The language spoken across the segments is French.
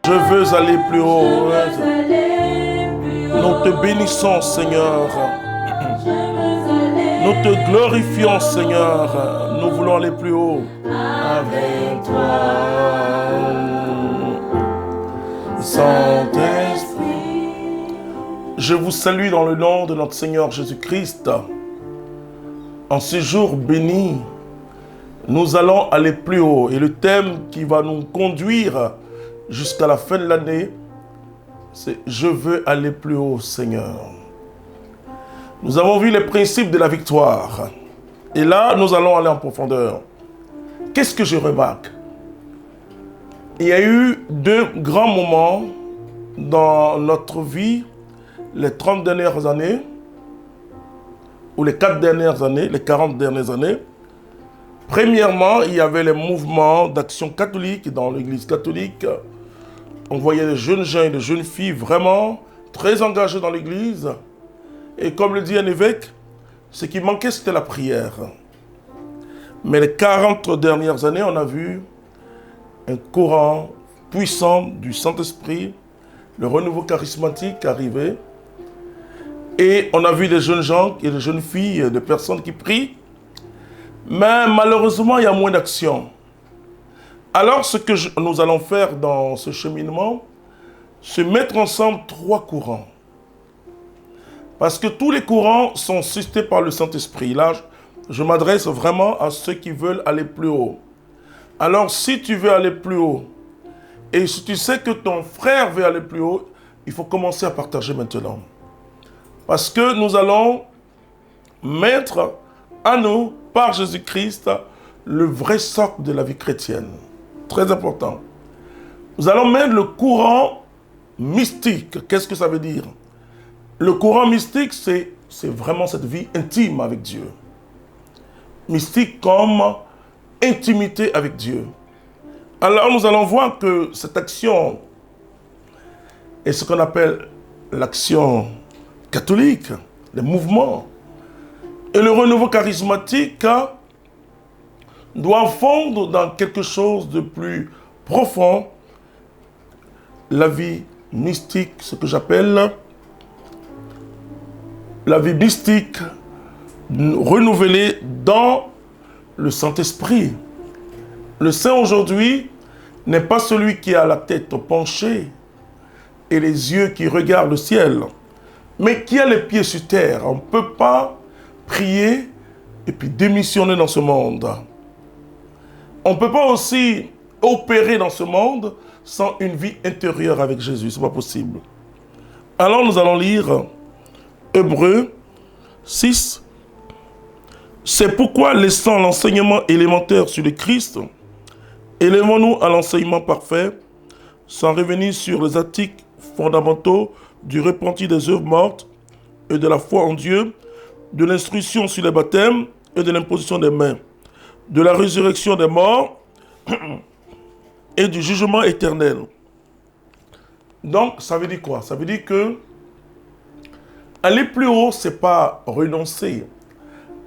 Je veux aller plus haut. Nous te bénissons, Seigneur. Nous te glorifions, Seigneur. Nous voulons aller plus haut avec toi. Saint-Esprit, je vous salue dans le nom de notre Seigneur Jésus-Christ. En ce jour béni, nous allons aller plus haut. Et le thème qui va nous conduire jusqu'à la fin de l'année, c'est « Je veux aller plus haut, Seigneur ». Nous avons vu les principes de la victoire. Et là, nous allons aller en profondeur. Qu'est-ce que je remarque? Il y a eu deux grands moments dans notre vie, les 30 dernières années, ou les 4 dernières années, les 40 dernières années. Premièrement, il y avait les mouvements d'action catholique dans l'église catholique. On voyait des jeunes gens et des jeunes filles vraiment très engagés dans l'église. Et comme le dit un évêque, ce qui manquait, c'était la prière. Mais les 40 dernières années, on a vu un courant puissant du Saint-Esprit, le renouveau charismatique arriver. Et on a vu des jeunes gens et des jeunes filles, des personnes qui prient. Mais malheureusement, il y a moins d'action. Alors, ce que nous allons faire dans ce cheminement, c'est mettre ensemble 3 courants. Parce que tous les courants sont suscités par le Saint-Esprit. Là, je m'adresse vraiment à ceux qui veulent aller plus haut. Alors, si tu veux aller plus haut, et si tu sais que ton frère veut aller plus haut, il faut commencer à partager maintenant. Parce que nous allons mettre à nous, par Jésus-Christ, le vrai socle de la vie chrétienne. Très important. Nous allons mettre le courant mystique. Qu'est-ce que ça veut dire? Le courant mystique, c'est vraiment cette vie intime avec Dieu. Mystique comme intimité avec Dieu. Alors nous allons voir que cette action est ce qu'on appelle l'action catholique, les mouvements. Et le renouveau charismatique doit fondre dans quelque chose de plus profond, la vie mystique, ce que j'appelle la vie mystique renouvelée dans le Saint-Esprit. Le saint aujourd'hui n'est pas celui qui a la tête penchée et les yeux qui regardent le ciel, mais qui a les pieds sur terre. On ne peut pas prier et puis démissionner dans ce monde. On ne peut pas aussi opérer dans ce monde sans une vie intérieure avec Jésus. Ce n'est pas possible. Alors nous allons lire Hébreux 6. C'est pourquoi, laissant l'enseignement élémentaire sur le Christ, élevons-nous à l'enseignement parfait, sans revenir sur les articles fondamentaux du repenti des œuvres mortes et de la foi en Dieu, de l'instruction sur les baptêmes et de l'imposition des mains, de la résurrection des morts et du jugement éternel. Donc, ça veut dire quoi? Ça veut dire que aller plus haut, ce n'est pas renoncer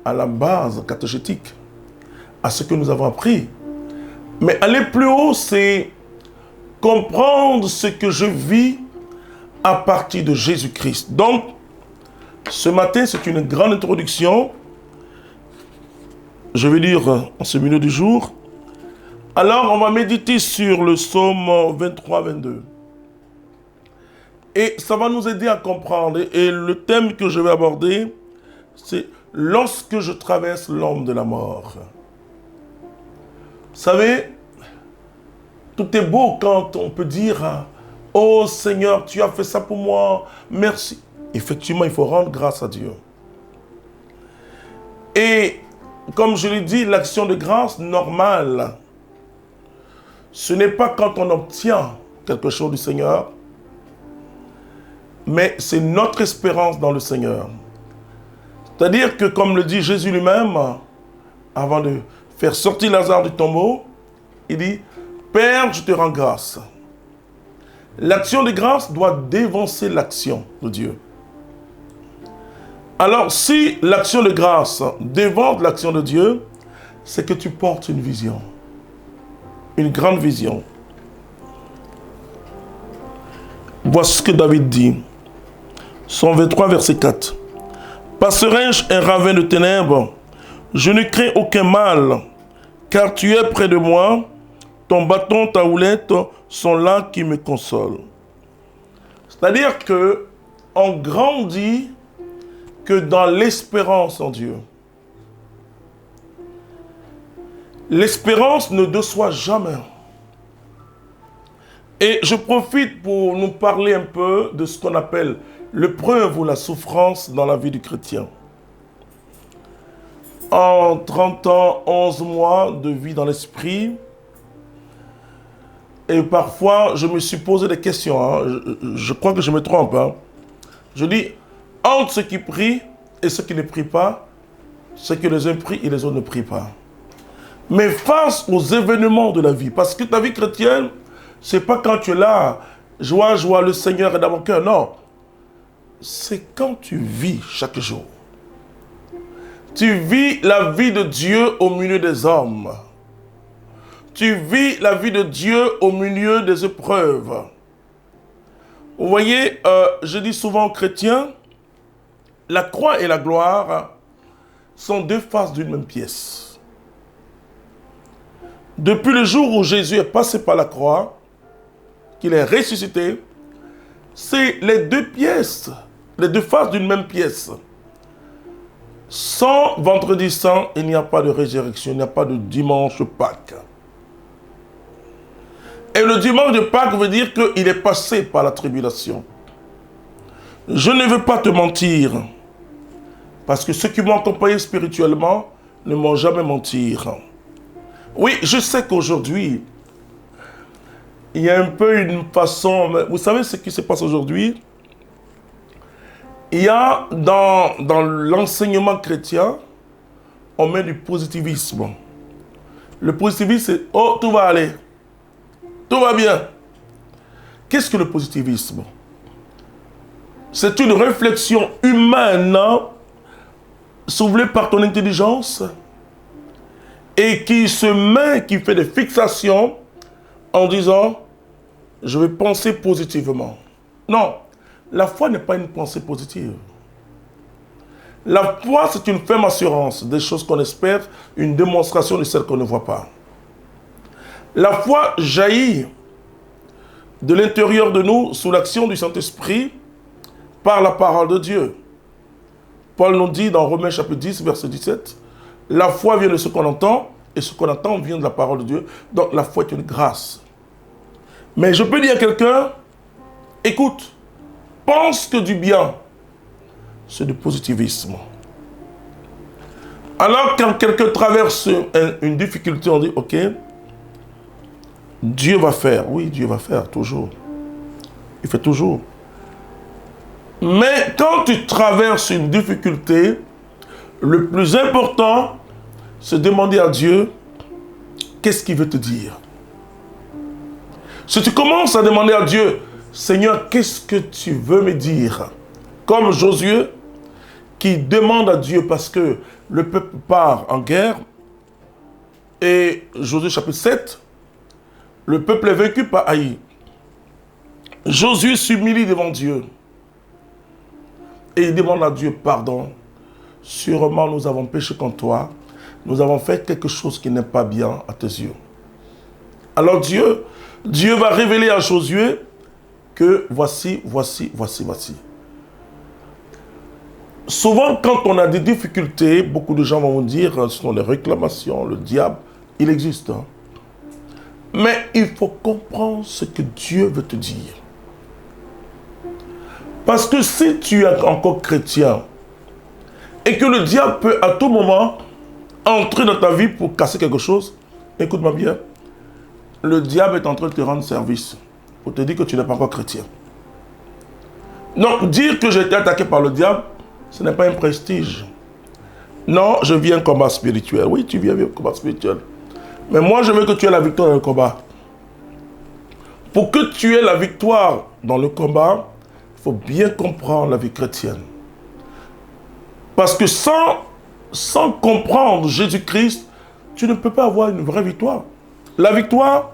à la base catéchétique, à ce que nous avons appris. Mais aller plus haut, c'est comprendre ce que je vis à partir de Jésus-Christ. Donc, ce matin, c'est une grande introduction. Je vais lire en ce milieu du jour. Alors, on va méditer sur le psaume 23-22. Et ça va nous aider à comprendre. Et le thème que je vais aborder, c'est « Lorsque je traverse l'ombre de la mort ». Vous savez, tout est beau quand on peut dire « Oh Seigneur, tu as fait ça pour moi, merci ». Effectivement, il faut rendre grâce à Dieu. Et comme je l'ai dit, l'action de grâce normale, ce n'est pas quand on obtient quelque chose du Seigneur, mais c'est notre espérance dans le Seigneur. C'est-à-dire que, comme le dit Jésus lui-même, avant de faire sortir Lazare du tombeau, il dit « Père, je te rends grâce ». L'action de grâce doit dévancer l'action de Dieu. Alors, si l'action de grâce dévante l'action de Dieu, c'est que tu portes une vision, une grande vision. Voici ce que David dit. Psaume 23, verset 4. Passerai-je un ravin de ténèbres, je ne crains aucun mal, car tu es près de moi, ton bâton, ta houlette sont là qui me consolent. C'est-à-dire que on grandit que dans l'espérance en Dieu. L'espérance ne déçoit jamais. Et je profite pour nous parler un peu de ce qu'on appelle l'épreuve ou la souffrance dans la vie du chrétien. En 30 ans, 11 mois de vie dans l'esprit, et parfois je me suis posé des questions, hein. Je crois que je me trompe. Hein. Je dis, entre ceux qui prient et ceux qui ne prient pas, ceux que les uns prient et les autres ne prient pas. Mais face aux événements de la vie, parce que ta vie chrétienne, c'est pas quand tu es là, joie, joie, le Seigneur est dans mon cœur, non. C'est quand tu vis chaque jour. Tu vis la vie de Dieu au milieu des hommes. Tu vis la vie de Dieu au milieu des épreuves. Vous voyez, je dis souvent aux chrétiens, la croix et la gloire sont deux faces d'une même pièce. Depuis le jour où Jésus est passé par la croix, qu'il est ressuscité, c'est les deux pièces, les deux faces d'une même pièce. Sans vendredi saint, il n'y a pas de résurrection, il n'y a pas de dimanche Pâques. Et le dimanche de Pâques veut dire qu'il est passé par la tribulation. Je ne veux pas te mentir, parce que ceux qui m'ont accompagné spirituellement ne m'ont jamais menti. Oui, je sais qu'aujourd'hui, il y a un peu une façon... Vous savez ce qui se passe aujourd'hui? Il y a dans l'enseignement chrétien, on met du positivisme. Le positivisme, c'est « Oh, tout va aller. Tout va bien. » Qu'est-ce que le positivisme? C'est une réflexion humaine soufflée par ton intelligence et qui fait des fixations en disant « Je vais penser positivement. » Non, la foi n'est pas une pensée positive. La foi, c'est une ferme assurance des choses qu'on espère, une démonstration de celles qu'on ne voit pas. La foi jaillit de l'intérieur de nous sous l'action du Saint-Esprit par la parole de Dieu. Paul nous dit dans Romains chapitre 10, verset 17, « La foi vient de ce qu'on entend, et ce qu'on entend vient de la parole de Dieu. » Donc la foi est une grâce. Mais je peux dire à quelqu'un, écoute, pense que du bien, c'est du positivisme. Alors quand quelqu'un traverse une difficulté, on dit, ok, Dieu va faire. Oui, Dieu va faire, toujours. Il fait toujours. Mais quand tu traverses une difficulté, le plus important, c'est demander à Dieu, qu'est-ce qu'il veut te dire? Si tu commences à demander à Dieu, Seigneur, qu'est-ce que tu veux me dire? Comme Josué, qui demande à Dieu parce que le peuple part en guerre, et Josué chapitre 7, le peuple est vaincu par Haï. Josué s'humilie devant Dieu. Et il demande à Dieu pardon. Sûrement nous avons péché contre toi. Nous avons fait quelque chose qui n'est pas bien à tes yeux. Alors Dieu va révéler à Josué que voici. Souvent, quand on a des difficultés, beaucoup de gens vont vous dire, ce sont les réclamations, le diable, il existe. Hein? Mais il faut comprendre ce que Dieu veut te dire. Parce que si tu es encore chrétien, et que le diable peut à tout moment entrer dans ta vie pour casser quelque chose, écoute-moi bien, le diable est en train de te rendre service, pour te dire que tu n'es pas encore chrétien. Donc, dire que j'ai été attaqué par le diable, ce n'est pas un prestige. Non, je vis un combat spirituel. Oui, tu vis un combat spirituel. Mais moi, je veux que tu aies la victoire dans le combat. Pour que tu aies la victoire dans le combat, il faut bien comprendre la vie chrétienne. Parce que sans comprendre Jésus-Christ, tu ne peux pas avoir une vraie victoire. La victoire,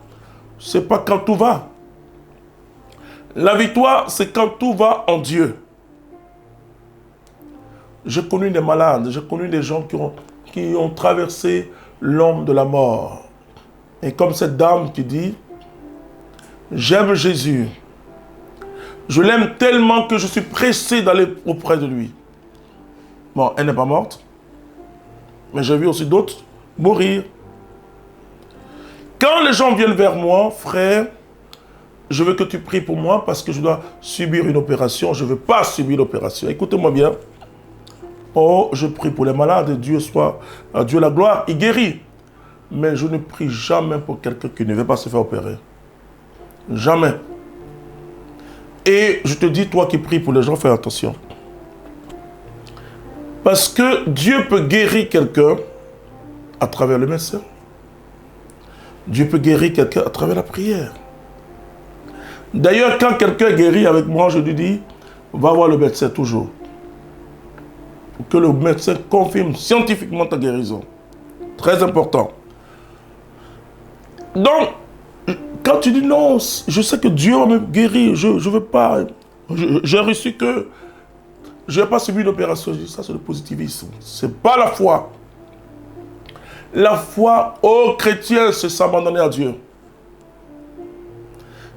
ce n'est pas quand tout va. La victoire, c'est quand tout va en Dieu. J'ai connu des malades, j'ai connu des gens qui ont traversé l'ombre de la mort. Et comme cette dame qui dit, j'aime Jésus. Je l'aime tellement que je suis pressé d'aller auprès de lui. Bon, elle n'est pas morte. Mais j'ai vu aussi d'autres mourir. Quand les gens viennent vers moi, frère, je veux que tu pries pour moi parce que je dois subir une opération. Je ne veux pas subir l'opération. Écoutez-moi bien. Oh, je prie pour les malades. Dieu soit, à Dieu la gloire. Il guérit. Mais je ne prie jamais pour quelqu'un qui ne veut pas se faire opérer. Jamais. Et je te dis, toi qui pries pour les gens, fais attention. Parce que Dieu peut guérir quelqu'un à travers le médecin. Dieu peut guérir quelqu'un à travers la prière. D'ailleurs, quand quelqu'un guérit avec moi, je lui dis, va voir le médecin toujours. Pour que le médecin confirme scientifiquement ta guérison. Très important. Donc, quand tu dis non, je sais que Dieu va me guérir, je ne veux pas. J'ai reçu que je n'ai pas subi l'opération. Je dis ça, c'est le positivisme. Ce n'est pas la foi. La foi, ô chrétien, c'est s'abandonner à Dieu.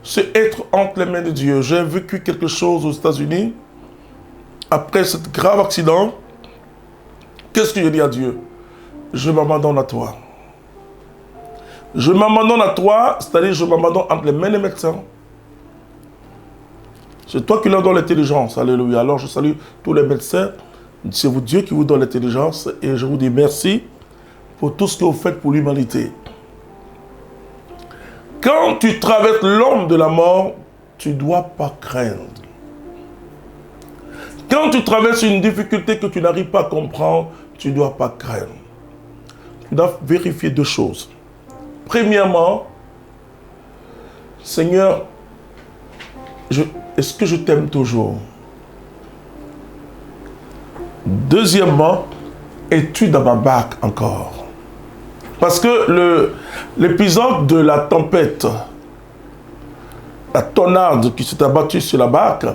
C'est être entre les mains de Dieu. J'ai vécu quelque chose aux États-Unis. Après ce grave accident, qu'est-ce que je dis à Dieu? Je m'abandonne à toi. Je m'abandonne à toi, c'est-à-dire je m'abandonne entre les mains des médecins. C'est toi qui leur donnes l'intelligence. Alléluia. Alors je salue tous les médecins. C'est vous Dieu qui vous donne l'intelligence. Et je vous dis merci pour tout ce que vous faites pour l'humanité. Quand tu traverses l'ombre de la mort, tu ne dois pas craindre. Quand tu traverses une difficulté que tu n'arrives pas à comprendre, tu ne dois pas craindre. Tu dois vérifier deux choses. Premièrement, Seigneur, est-ce que je t'aime toujours? Deuxièmement, es-tu dans ma barque encore? Parce que l'épisode de la tempête, la tornade qui s'est abattue sur la barque,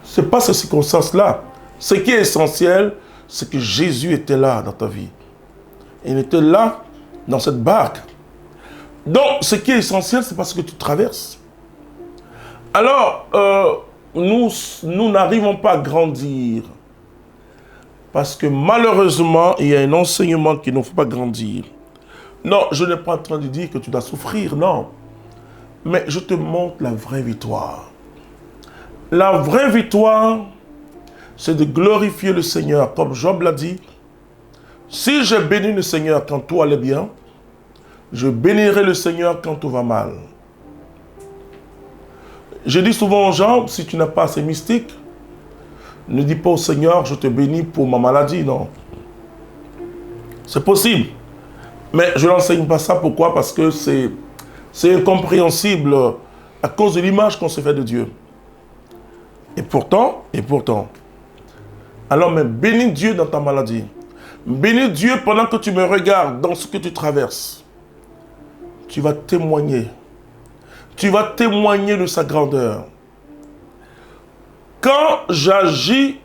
ce n'est pas ces circonstances-là. Ce qui est essentiel, c'est que Jésus était là dans ta vie. Il était là dans cette barque. Donc, ce qui est essentiel, c'est parce que tu traverses. Alors, nous n'arrivons pas à grandir. Parce que malheureusement, il y a un enseignement qui ne faut pas grandir. Non, je n'ai pas en train de dire que tu dois souffrir, non. Mais je te montre la vraie victoire. La vraie victoire, c'est de glorifier le Seigneur. Comme Job l'a dit, si j'ai béni le Seigneur quand tout allait bien, je bénirai le Seigneur quand tout va mal. Je dis souvent aux gens, si tu n'as pas assez mystique, ne dis pas au Seigneur, je te bénis pour ma maladie, non. C'est possible. Mais je n'enseigne pas ça, pourquoi? Parce que c'est incompréhensible à cause de l'image qu'on se fait de Dieu. Et pourtant, alors mais bénis Dieu dans ta maladie. Bénis Dieu pendant que tu me regardes dans ce que tu traverses. Tu vas témoigner. Tu vas témoigner de sa grandeur. Quand j'agis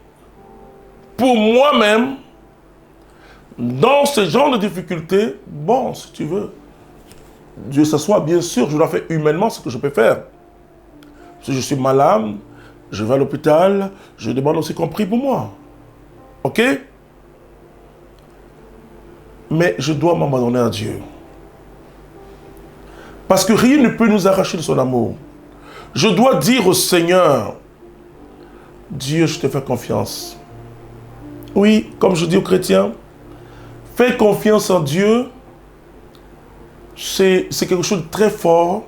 pour moi-même, dans ce genre de difficultés, bon, si tu veux, Dieu s'assoit, bien sûr, je dois faire humainement ce que je peux faire. Si je suis malade, je vais à l'hôpital, je demande aussi qu'on prie pour moi. Ok? Mais je dois m'abandonner à Dieu. Parce que rien ne peut nous arracher de son amour. Je dois dire au Seigneur, Dieu, je te fais confiance. Oui, comme je dis aux chrétiens, fais confiance en Dieu, c'est quelque chose de très fort.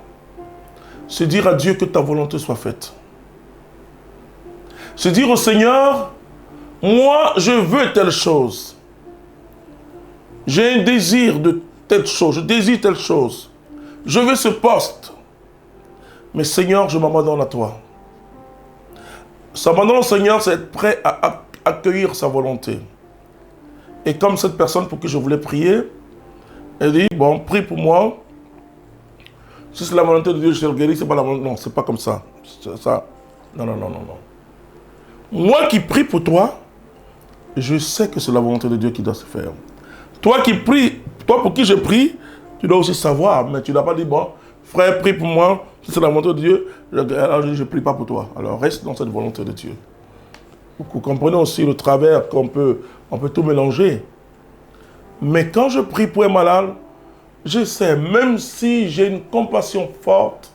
C'est dire à Dieu que ta volonté soit faite. C'est dire au Seigneur, moi, je veux telle chose. J'ai un désir de telle chose, je désire telle chose. Je veux ce poste. Mais Seigneur, je m'abandonne à toi. S'abandonner au Seigneur, c'est être prêt à accueillir sa volonté. Et comme cette personne pour qui je voulais prier, elle dit, bon, prie pour moi. Si c'est la volonté de Dieu, je serai guéri, c'est pas la volonté. Non, c'est pas comme ça. Ça. Non, non, non, non, non. Moi qui prie pour toi, je sais que c'est la volonté de Dieu qui doit se faire. Toi qui pries, toi pour qui je prie, tu dois aussi savoir, mais tu ne dois pas dire, bon, frère, prie pour moi, si c'est la volonté de Dieu, alors je ne prie pas pour toi. Alors reste dans cette volonté de Dieu. Vous comprenez aussi le travers on peut tout mélanger. Mais quand je prie pour un malade, je sais, même si j'ai une compassion forte,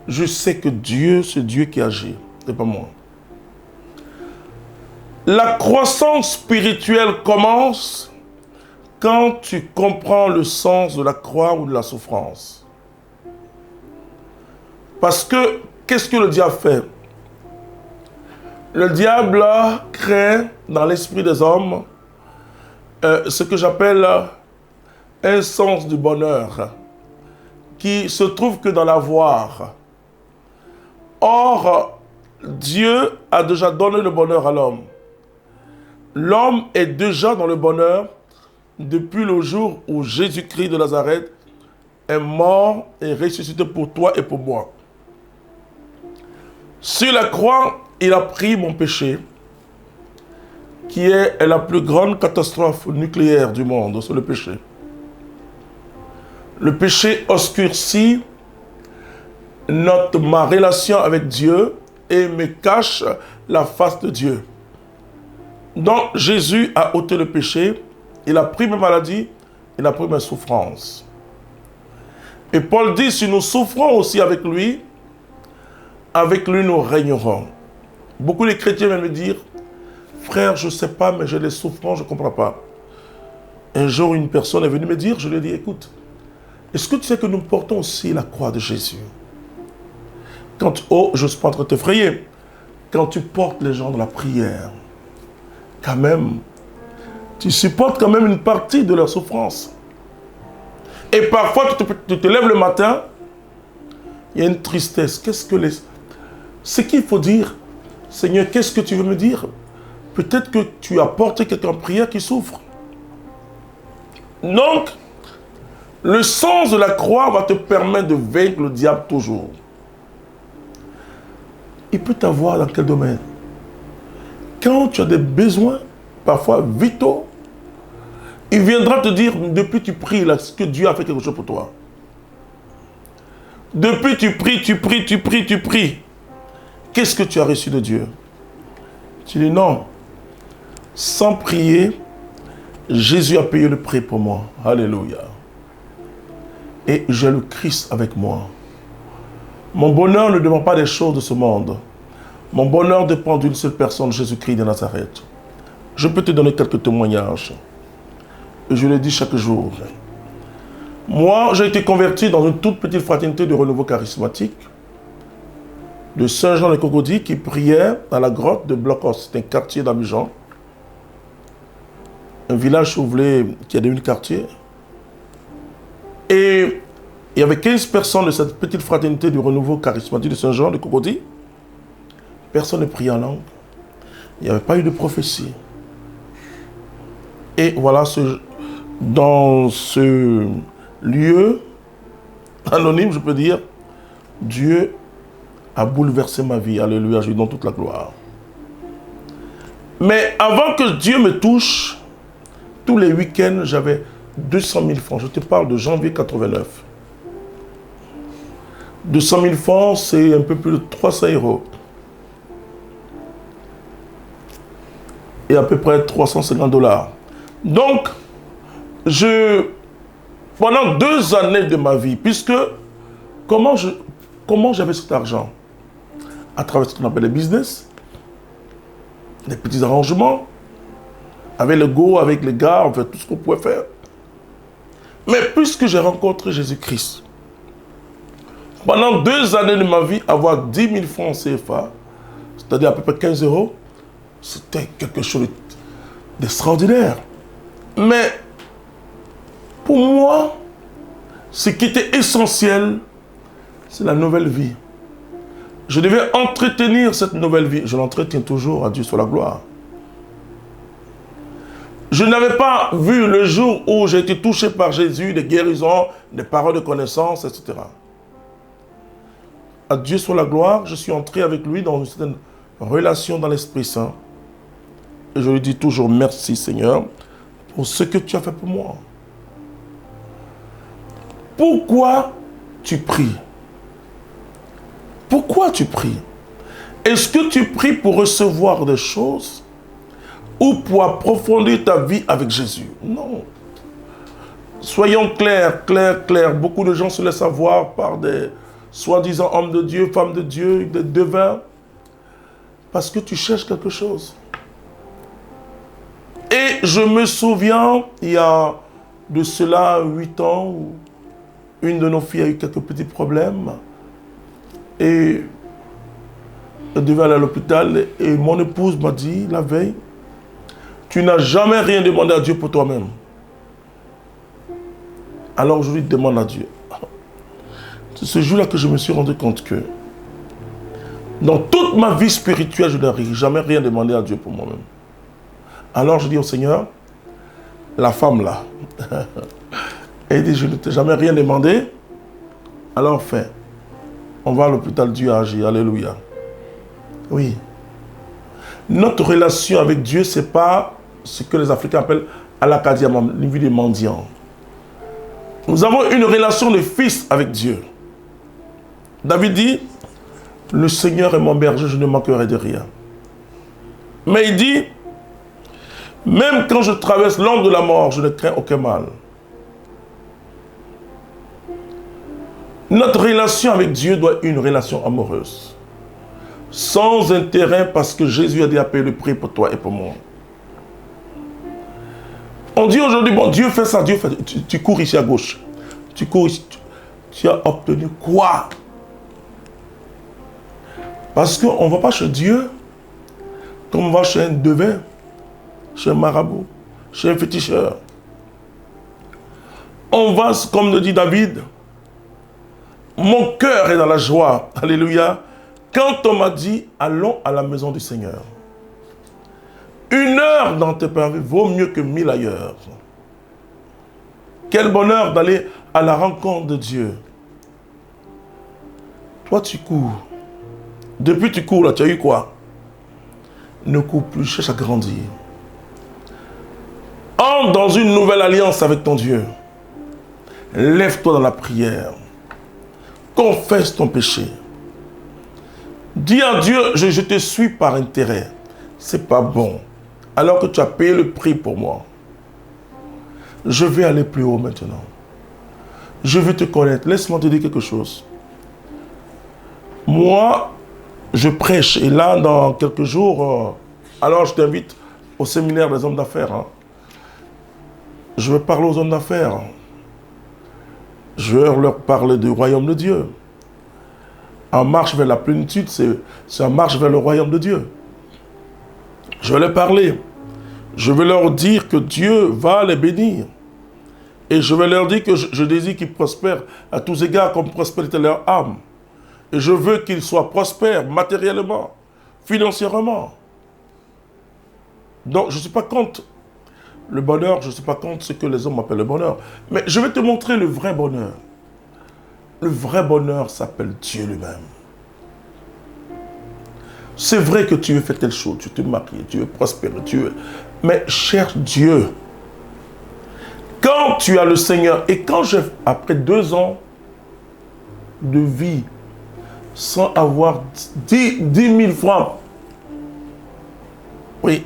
je sais que Dieu, c'est Dieu qui agit, ce n'est pas moi. La croissance spirituelle commence quand tu comprends le sens de la croix ou de la souffrance. Parce que, qu'est-ce que le diable fait? Le diable crée dans l'esprit des hommes ce que j'appelle un sens du bonheur qui se trouve que dans l'avoir. Or, Dieu a déjà donné le bonheur à l'homme. L'homme est déjà dans le bonheur depuis le jour où Jésus-Christ de Nazareth est mort et ressuscité pour toi et pour moi. Sur la croix, il a pris mon péché, qui est la plus grande catastrophe nucléaire du monde, c'est le péché. Le péché obscurcit ma relation avec Dieu et me cache la face de Dieu. Donc Jésus a ôté le péché, il a pris mes maladies, il a pris mes souffrances. Et Paul dit, si nous souffrons aussi avec lui nous régnerons. Beaucoup de chrétiens viennent me dire, frère, je ne sais pas, mais j'ai des souffrances, je ne comprends pas. Un jour, une personne est venue me dire, je lui ai dit, écoute, est-ce que tu sais que nous portons aussi la croix de Jésus? Oh, je ne suis pas en train de t'effrayer. Quand tu portes les gens dans la prière, quand même, tu supportes quand même une partie de leur souffrance. Et parfois, tu te lèves le matin, il y a une tristesse. Ce qu'il faut dire, Seigneur, qu'est-ce que tu veux me dire? Peut-être que tu as porté quelqu'un en prière qui souffre. Donc, le sens de la croix va te permettre de vaincre le diable toujours. Il peut t'avoir dans quel domaine? Quand tu as des besoins, parfois vitaux, il viendra te dire, depuis tu pries, là, que Dieu a fait quelque chose pour toi. Depuis tu pries. Qu'est-ce que tu as reçu de Dieu? Tu dis non. Sans prier, Jésus a payé le prix pour moi. Alléluia. Et j'ai le Christ avec moi. Mon bonheur ne dépend pas des choses de ce monde. Mon bonheur dépend d'une seule personne, Jésus-Christ de Nazareth. Je peux te donner quelques témoignages. Et je le dis chaque jour. Moi, j'ai été converti dans une toute petite fraternité de renouveau charismatique de Saint-Jean-les-Cocody qui priait dans la grotte de Blocos. C'est un quartier d'Abidjan. Un village souvelé qui est devenu quartier. Et il y avait 15 personnes de cette petite fraternité du renouveau charismatique de Saint-Jean-les-Cocody. Personne ne priait en langue. Il n'y avait pas eu de prophétie. Et voilà, dans ce lieu anonyme, je peux dire, Dieu a bouleversé ma vie. Alléluia, je lui donne toute la gloire. Mais avant que Dieu me touche, tous les week-ends, j'avais 200 000 francs. Je te parle de janvier 89. 200 000 francs, c'est un peu plus de 300 €. Et à peu près 350 $. Donc, pendant 2 années de ma vie, puisque comment j'avais cet argent? À travers ce qu'on appelle les business, les petits arrangements, avec le go, avec les gars, on fait tout ce qu'on pouvait faire. Mais puisque j'ai rencontré Jésus-Christ, pendant 2 années de ma vie, avoir 10 000 francs CFA, c'est-à-dire à peu près 15 €, c'était quelque chose d'extraordinaire. Mais pour moi, ce qui était essentiel, c'est la nouvelle vie. Je devais entretenir cette nouvelle vie. Je l'entretiens toujours, à Dieu soit la gloire. Je n'avais pas vu le jour où j'ai été touché par Jésus, des guérisons, des paroles de connaissance, etc. à Dieu soit la gloire, je suis entré avec lui dans une certaine relation dans l'Esprit Saint. Et je lui dis toujours merci Seigneur pour ce que tu as fait pour moi. Pourquoi tu pries? Pourquoi tu pries? Est-ce que tu pries pour recevoir des choses ou pour approfondir ta vie avec Jésus? Non. Soyons clairs, clairs. Beaucoup de gens se laissent avoir par des soi-disant hommes de Dieu, femmes de Dieu, des devins, parce que tu cherches quelque chose. Et je me souviens, il y a de cela 8 ans, où une de nos filles a eu quelques petits problèmes et elle devait aller à l'hôpital et mon épouse m'a dit la veille, tu n'as jamais rien demandé à Dieu pour toi-même. Alors je lui demande à Dieu. C'est ce jour-là que je me suis rendu compte que dans toute ma vie spirituelle, je n'ai jamais rien demandé à Dieu pour moi-même. Alors je dis au Seigneur, la femme là, elle dit, je ne t'ai jamais rien demandé, alors fais. On va à l'hôpital, Dieu a agi, alléluia. Oui. Notre relation avec Dieu, ce n'est pas ce que les Africains appellent alakadiamam, une vie de mendiant. Nous avons une relation de fils avec Dieu. David dit, le Seigneur est mon berger, je ne manquerai de rien. Mais il dit, même quand je traverse l'ombre de la mort, je ne crains aucun mal. Notre relation avec Dieu doit être une relation amoureuse. Sans intérêt parce que Jésus a déjà payé le prix pour toi et pour moi. On dit aujourd'hui, bon, Dieu fait ça, Dieu fait ça. Tu cours ici à gauche. Tu cours ici. Tu as obtenu quoi? Parce qu'on ne va pas chez Dieu comme on va chez un devin, chez un marabout, chez un féticheur. On va, comme le dit David, mon cœur est dans la joie. Alléluia. Quand on m'a dit, allons à la maison du Seigneur. 1 heure dans tes parvis vaut mieux que 1000 ailleurs. Quel bonheur d'aller à la rencontre de Dieu. Toi, tu cours. Depuis que tu cours, là, tu as eu quoi? Ne cours plus, cherche à grandir. Entre dans une nouvelle alliance avec ton Dieu. Lève-toi dans la prière. Confesse ton péché. Dis à Dieu, je te suis par intérêt. C'est pas bon. Alors que tu as payé le prix pour moi. Je vais aller plus haut maintenant. Je veux te connaître. Laisse-moi te dire quelque chose. Moi, je prêche. Et là, dans quelques jours, alors je t'invite au séminaire des hommes d'affaires. Hein. Je vais parler aux hommes d'affaires. Je vais leur parler du royaume de Dieu. En marche vers la plénitude, c'est en marche vers le royaume de Dieu. Je vais leur parler. Je vais leur dire que Dieu va les bénir. Et je vais leur dire que je désire qu'ils prospèrent à tous égards comme prospère leur âme. Et je veux qu'ils soient prospères matériellement, financièrement. Donc, je ne suis pas contre le bonheur, je ne suis pas contre ce que les hommes appellent le bonheur. Mais je vais te montrer le vrai bonheur. Le vrai bonheur s'appelle Dieu lui-même. C'est vrai que tu veux faire telle chose, tu te maries, tu veux prospérer, mais cherche Dieu. Quand tu as le Seigneur, et quand après 2 ans de vie, sans avoir 10 000 francs, oui,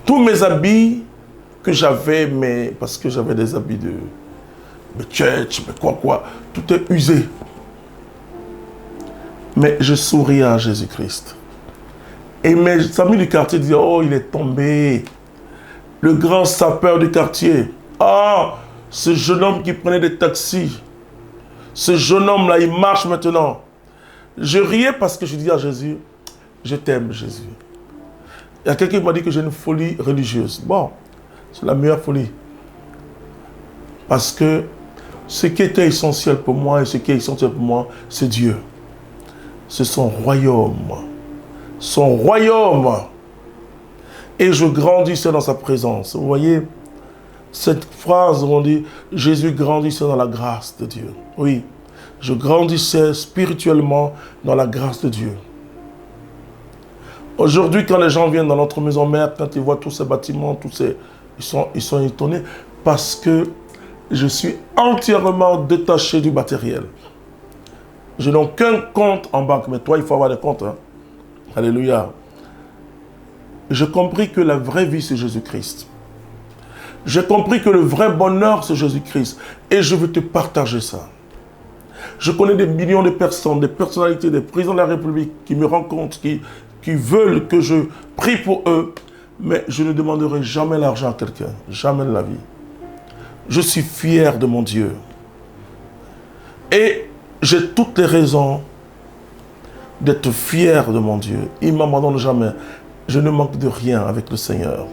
tous mes habits que j'avais, mais parce que j'avais des habits de church, mais quoi, tout est usé. Mais je souris à Jésus-Christ. Et mes amis du quartier disaient, oh, il est tombé. Le grand sapeur du quartier. Ah, ce jeune homme qui prenait des taxis. Ce jeune homme-là, il marche maintenant. Je riais parce que je dis à Jésus, je t'aime, Jésus. Il y a quelqu'un qui m'a dit que j'ai une folie religieuse. Bon, c'est la meilleure folie. Parce que ce qui était essentiel pour moi et ce qui est essentiel pour moi, c'est Dieu. C'est son royaume. Son royaume. Et je grandissais dans sa présence. Vous voyez, cette phrase où on dit, Jésus grandissait dans la grâce de Dieu. Oui, je grandissais spirituellement dans la grâce de Dieu. Aujourd'hui, quand les gens viennent dans notre maison mère, quand ils voient tous ces bâtiments, ils sont étonnés parce que je suis entièrement détaché du matériel. Je n'ai aucun compte en banque, mais toi, il faut avoir des comptes. Hein? Alléluia. J'ai compris que la vraie vie, c'est Jésus-Christ. J'ai compris que le vrai bonheur, c'est Jésus-Christ. Et je veux te partager ça. Je connais des millions de personnes, des personnalités, des présidents de la République qui me rencontrent, qui veulent que je prie pour eux. Mais je ne demanderai jamais l'argent à quelqu'un. Jamais de la vie. Je suis fier de mon Dieu. Et j'ai toutes les raisons d'être fier de mon Dieu. Il ne m'abandonne jamais. Je ne manque de rien avec le Seigneur.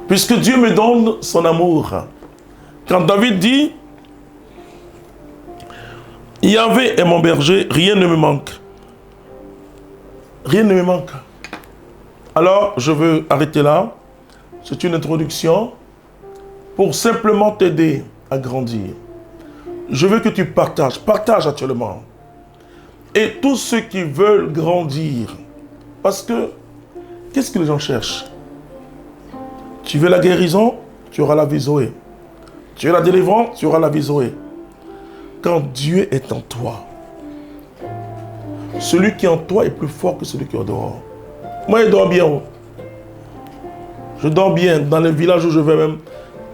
Puisque Dieu me donne son amour. Quand David dit, Yahvé est mon berger, rien ne me manque. Rien ne me manque. Alors, je veux arrêter là. C'est une introduction pour simplement t'aider à grandir. Je veux que tu partages. Partage actuellement. Et tous ceux qui veulent grandir. Parce que, qu'est-ce que les gens cherchent? Tu veux la guérison? Tu auras la vie Zoé. Tu veux la délivrance? Tu auras la vie Zoé. Quand Dieu est en toi, celui qui est en toi est plus fort que celui qui est au dehors. Moi, je dors bien. Je dors bien. Dans les villages où je vais même,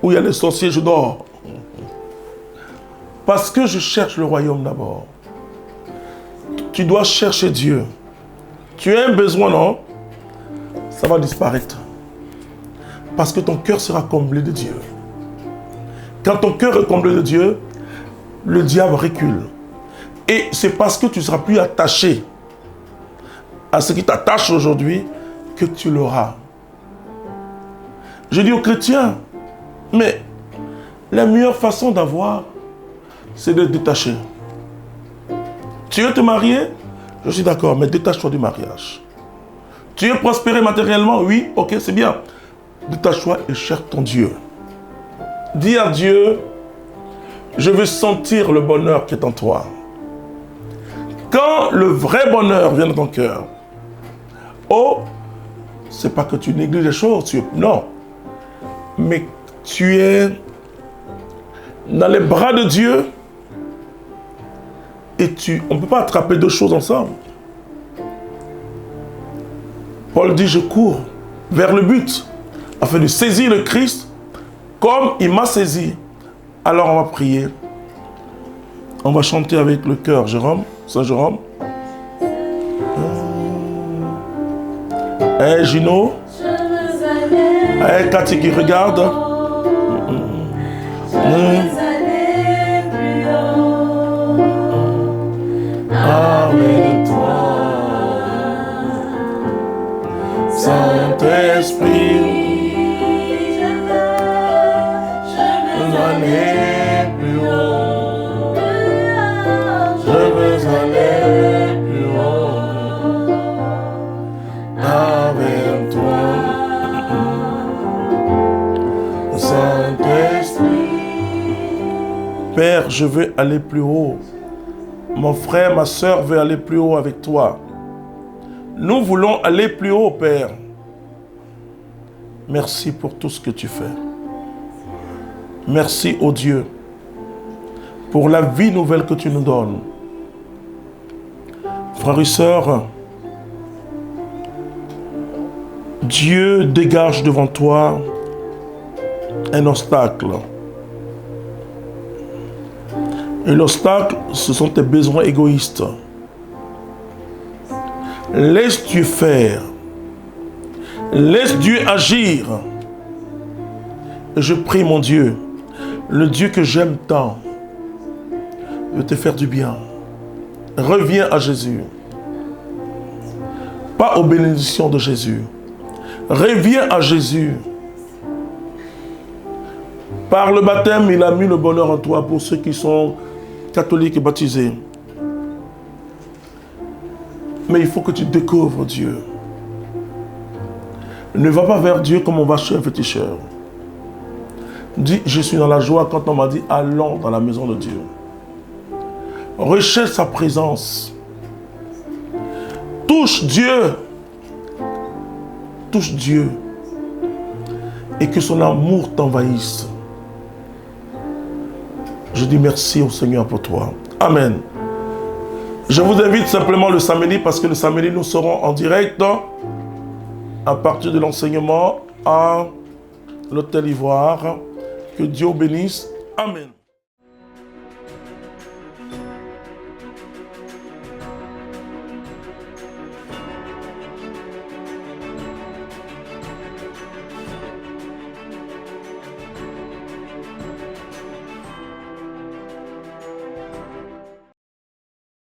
où il y a les sorciers, je dors. Parce que je cherche le royaume d'abord. Tu dois chercher Dieu. Tu as un besoin, non? Ça va disparaître. Parce que ton cœur sera comblé de Dieu. Quand ton cœur est comblé de Dieu, le diable recule. Et c'est parce que tu ne seras plus attaché à ce qui t'attache aujourd'hui que tu l'auras. Je dis aux chrétiens, mais la meilleure façon d'avoir, c'est de te détacher. Tu veux te marier? Je suis d'accord, mais détache-toi du mariage. Tu veux prospérer matériellement? Oui, ok, c'est bien. Détache-toi et cherche ton Dieu. Dis à Dieu, je veux sentir le bonheur qui est en toi. Quand le vrai bonheur vient dans ton cœur, oh, c'est pas que tu négliges les choses, non. Mais tu es dans les bras de Dieu et on ne peut pas attraper deux choses ensemble. Paul dit, je cours vers le but afin de saisir le Christ comme il m'a saisi. Alors on va prier. On va chanter avec le cœur, Jérôme, Saint-Jérôme. Hey Gino. Hey Cathy qui regarde. Avec toi, Saint-Esprit, je veux aller plus haut. Je veux aller plus haut. Avec toi, Saint-Esprit. Père, je veux aller plus haut. Mon frère, ma soeur veut aller plus haut avec toi. Nous voulons aller plus haut, Père. Merci pour tout ce que tu fais. Merci, ô Dieu, pour la vie nouvelle que tu nous donnes. Frères et sœurs, Dieu dégage devant toi un obstacle. Et l'obstacle, ce sont tes besoins égoïstes. Laisse Dieu faire. Laisse Dieu agir. Et je prie, mon Dieu, le Dieu que j'aime tant, de te faire du bien. Reviens à Jésus. Pas aux bénédictions de Jésus. Reviens à Jésus. Par le baptême, il a mis le bonheur en toi pour ceux qui sont catholiques et baptisés. Mais il faut que tu découvres Dieu. Ne va pas vers Dieu comme on va chez un féticheur. Dis, je suis dans la joie quand on m'a dit, allons dans la maison de Dieu. Recherche sa présence. Touche Dieu. Touche Dieu. Et que son amour t'envahisse. Je dis merci au Seigneur pour toi. Amen. Je vous invite simplement le samedi, parce que le samedi, nous serons en direct à partir de l'enseignement à l'Hôtel Ivoire. Que Dieu bénisse. Amen.